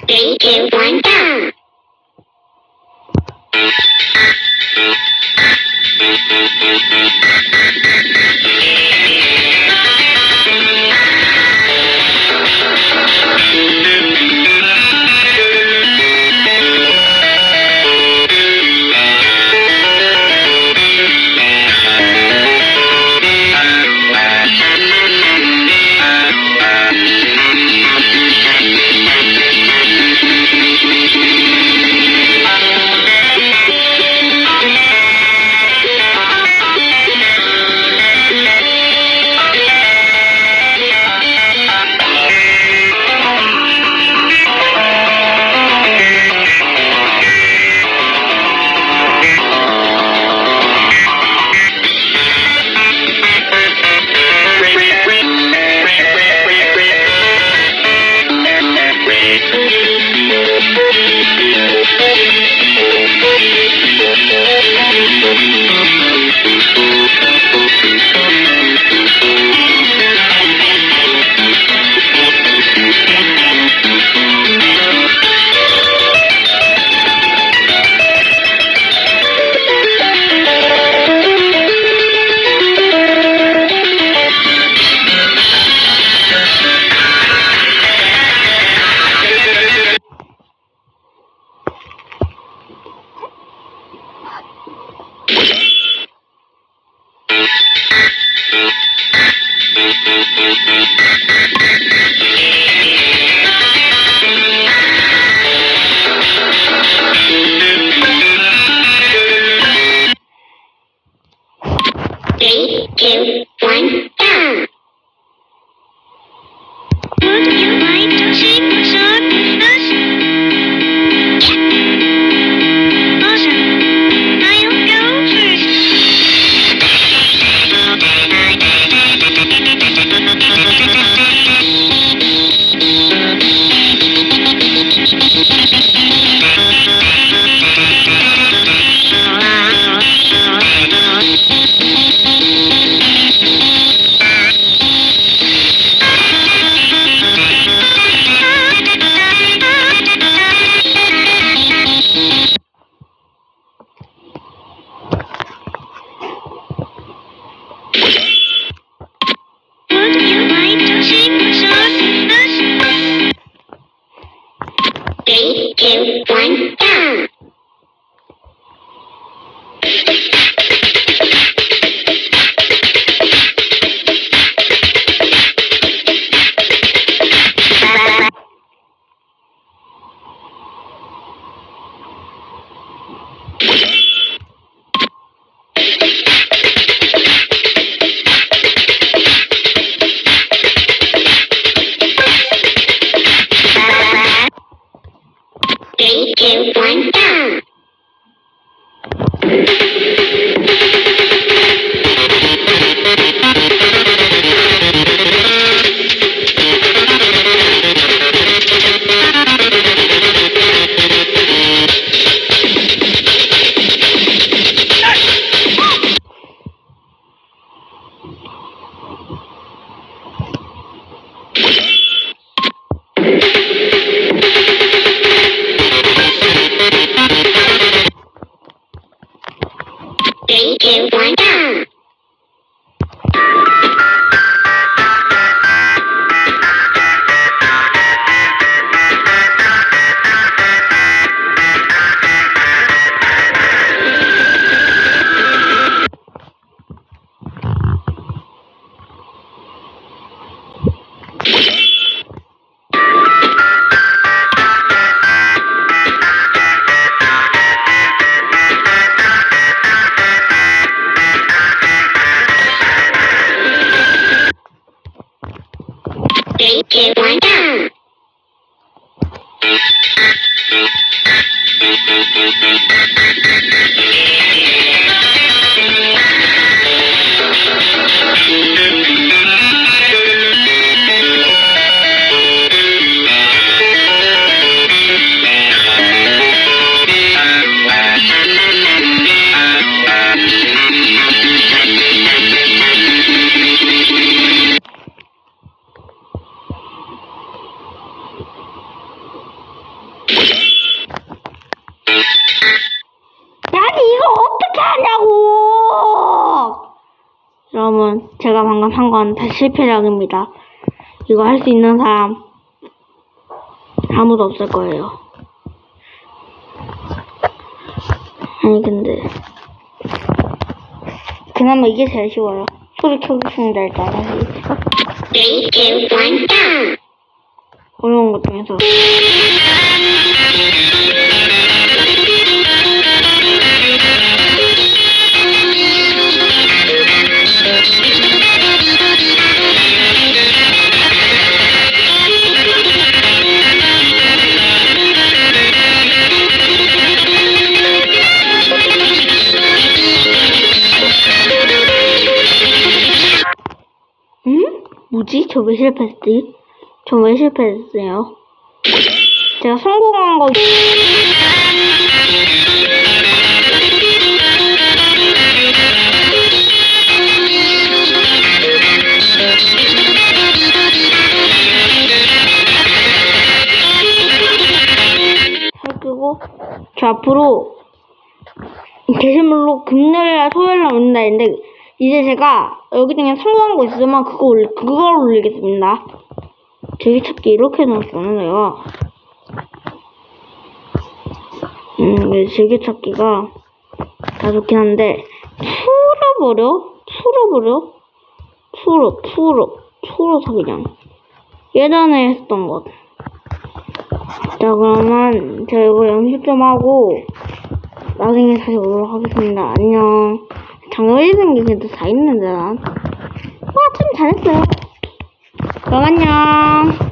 Three, two, one, go! Three, two, one, go! Would you like to sing a song with us? Awesome. I'll go Would you like to sing a song with us? Three, two, one, go! Three, two, one, go! Three, two, one, go! Three, two, one, go! 제가 방금 한 건 다 실패작입니다. 이거 할 수 있는 사람 아무도 없을 거예요. 아니 근데 그나마 이게 제일 쉬워요. 소리 켜겠습니다. 일단 Three, two, one, go. 어려운 것 중에서 뭐지? 저 왜 실패했지? 저 왜 실패했어요? 제가 성공한 거 살피고 저 앞으로 게시물로 금요일날 토요일날 올린다 했는데 이제 제가 여기 중에 성공한 거 있으면 그걸 올리겠습니다. 제기찾기 이렇게 넣었잖아요. 제기찾기가 다 좋긴 한데 풀어서 그냥 예전에 했던 것. 자, 그러면 제가 이거 연습 좀 하고 나중에 다시 오도록 하겠습니다. 안녕. 장어 읽은 게 그래도 다 있는데 난. 와, 참 잘했어요. 그럼 안녕.